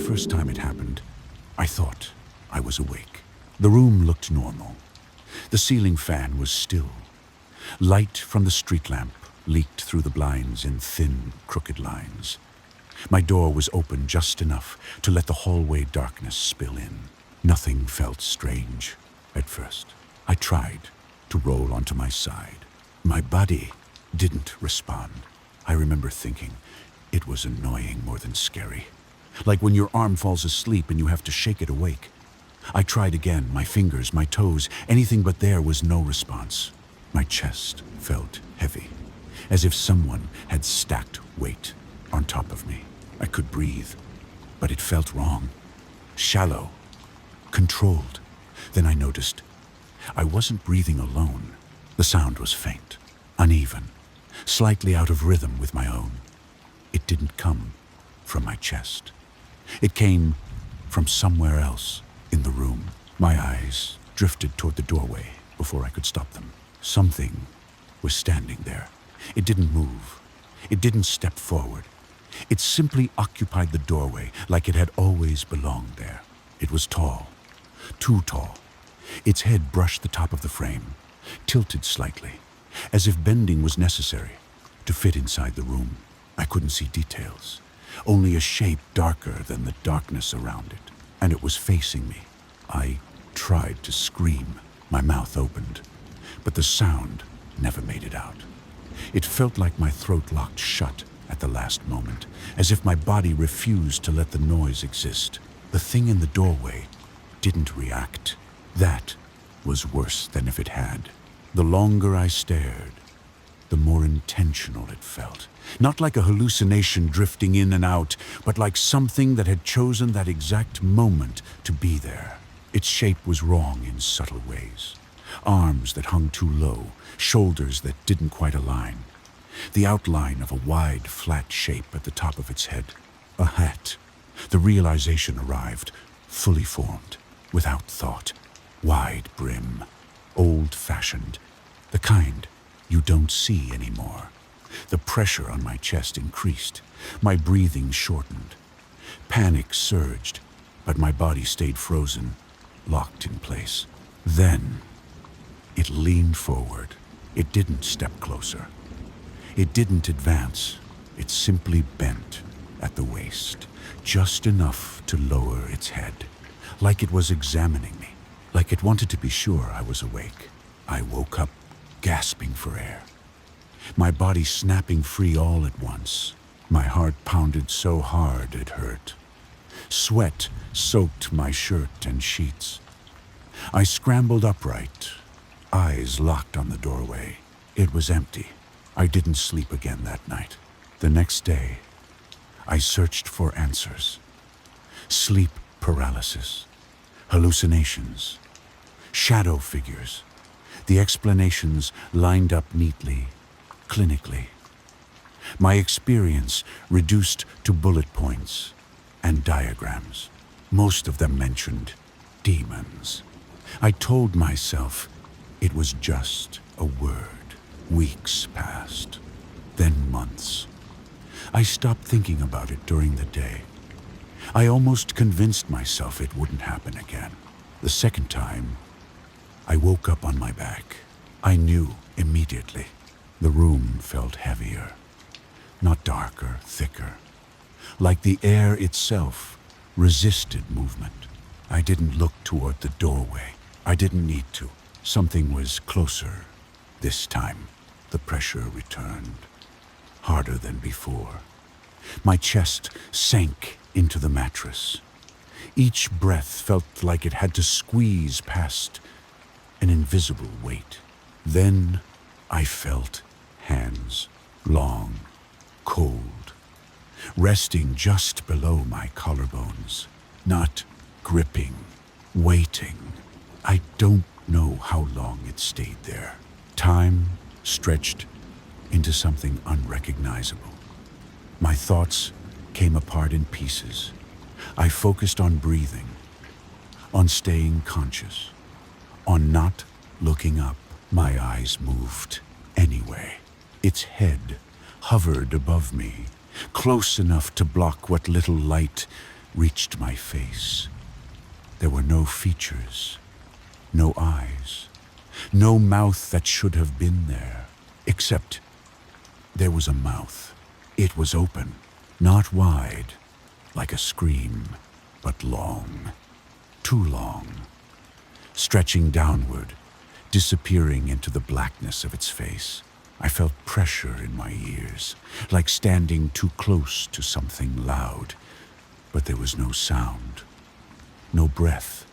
first time it happened, I thought I was awake. The room looked normal. The ceiling fan was still. Light from the street lamp leaked through the blinds in thin, crooked lines. My door was open just enough to let the hallway darkness spill in. Nothing felt strange at first. I tried to roll onto my side. My body didn't respond. I remember thinking it was annoying more than scary. Like when your arm falls asleep and you have to shake it awake. I tried again, my fingers, my toes, anything, but there was no response. My chest felt heavy, as if someone had stacked weight on top of me. I could breathe, but it felt wrong. Shallow, controlled. Then I noticed I wasn't breathing alone. The sound was faint, uneven, slightly out of rhythm with my own. It didn't come from my chest. It came from somewhere else in the room. My eyes drifted toward the doorway before I could stop them. Something was standing there. It didn't move. It didn't step forward. It simply occupied the doorway like it had always belonged there. It was tall, too tall. Its head brushed the top of the frame, tilted slightly, as if bending was necessary to fit inside the room. I couldn't see details, only a shape darker than the darkness around it, and it was facing me. I tried to scream, my mouth opened, but the sound never made it out. It felt like my throat locked shut at the last moment, as if my body refused to let the noise exist. The thing in the doorway didn't react. That was worse than if it had. The longer I stared, the more intentional it felt. Not like a hallucination drifting in and out, but like something that had chosen that exact moment to be there. Its shape was wrong in subtle ways. Arms that hung too low, shoulders that didn't quite align. The outline of a wide, flat shape at the top of its head. A hat. The realization arrived, fully formed, without thought. Wide brim, old-fashioned, the kind you don't see anymore. The pressure on my chest increased. My breathing shortened. Panic surged, but my body stayed frozen, locked in place. Then, it leaned forward. It didn't step closer. It didn't advance. It simply bent at the waist, just enough to lower its head, like it was examining me, like it wanted to be sure I was awake. I woke up, gasping for air, my body snapping free all at once. My heart pounded so hard it hurt. Sweat soaked my shirt and sheets. I scrambled upright, eyes locked on the doorway. It was empty. I didn't sleep again that night. The next day, I searched for answers. Sleep paralysis, hallucinations, shadow figures. The explanations lined up neatly, clinically. My experience reduced to bullet points and diagrams. Most of them mentioned demons. I told myself it was just a word. Weeks passed, then months. I stopped thinking about it during the day. I almost convinced myself it wouldn't happen again. The second time, I woke up on my back. I knew immediately. The room felt heavier, not darker, thicker. Like the air itself resisted movement. I didn't look toward the doorway. I didn't need to. Something was closer this time. The pressure returned, harder than before. My chest sank into the mattress. Each breath felt like it had to squeeze past an invisible weight. Then I felt hands, long, cold, resting just below my collarbones, not gripping, waiting. I don't know how long it stayed there. Time stretched into something unrecognizable. My thoughts came apart in pieces. I focused on breathing, on staying conscious, on not looking up. My eyes moved anyway. Its head hovered above me, close enough to block what little light reached my face. There were no features, no eyes, no mouth that should have been there, except there was a mouth. It was open, not wide, like a scream, but long, too long, stretching downward, disappearing into the blackness of its face. I felt pressure in my ears, like standing too close to something loud, but there was no sound, no breath,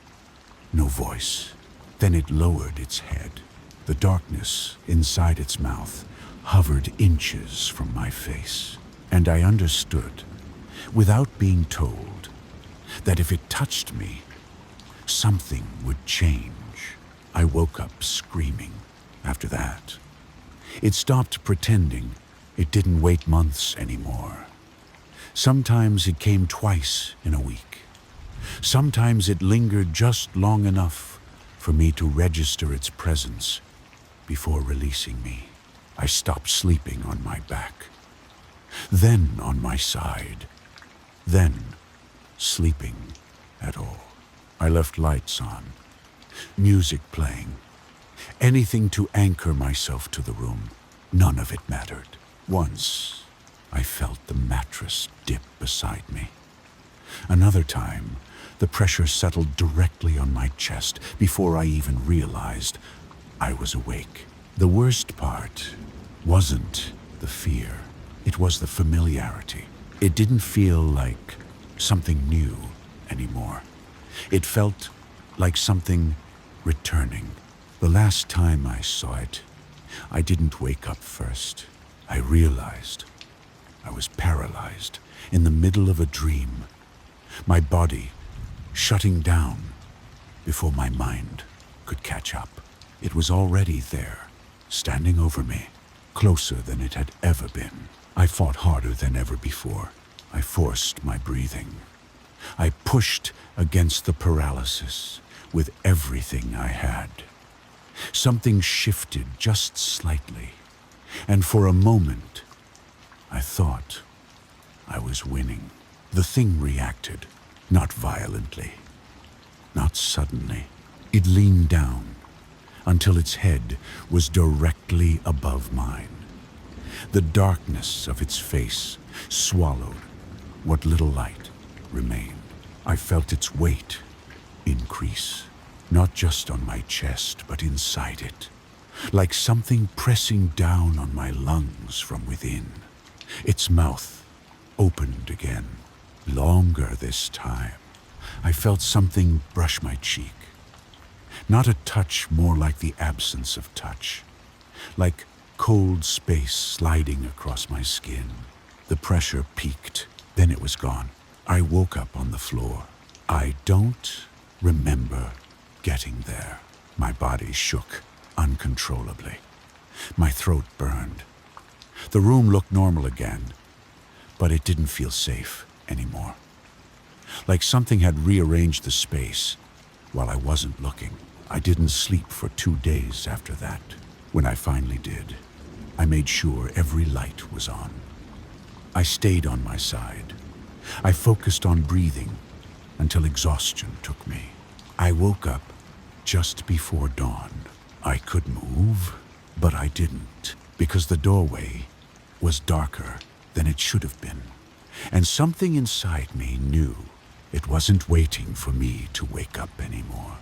no voice. Then it lowered its head. The darkness inside its mouth hovered inches from my face, and I understood, without being told, that if it touched me, something would change. I woke up screaming after that. It stopped pretending. It didn't wait months anymore. Sometimes it came twice in a week. Sometimes it lingered just long enough for me to register its presence before releasing me. I stopped sleeping on my back, then on my side, then sleeping at all. I left lights on, music playing, anything to anchor myself to the room. None of it mattered. Once, I felt the mattress dip beside me. Another time, the pressure settled directly on my chest before I even realized I was awake. The worst part wasn't the fear. It was the familiarity. It didn't feel like something new anymore. It felt like something returning. The last time I saw it, I didn't wake up first. I realized I was paralyzed in the middle of a dream, my body shutting down before my mind could catch up. It was already there, standing over me, closer than it had ever been. I fought harder than ever before. I forced my breathing. I pushed against the paralysis with everything I had. Something shifted just slightly, and for a moment, I thought I was winning. The thing reacted, not violently, not suddenly. It leaned down until its head was directly above mine. The darkness of its face swallowed what little light remained. I felt its weight increase, not just on my chest, but inside it, like something pressing down on my lungs from within. Its mouth opened again, longer this time. I felt something brush my cheek. Not a touch, more like the absence of touch, like cold space sliding across my skin. The pressure peaked, then it was gone. I woke up on the floor. I don't remember getting there. My body shook uncontrollably. My throat burned. The room looked normal again, but it didn't feel safe anymore. Like something had rearranged the space while I wasn't looking. I didn't sleep for 2 days after that. When I finally did, I made sure every light was on. I stayed on my side. I focused on breathing until exhaustion took me. I woke up just before dawn. I could move, but I didn't, because the doorway was darker than it should have been. And something inside me knew it wasn't waiting for me to wake up anymore.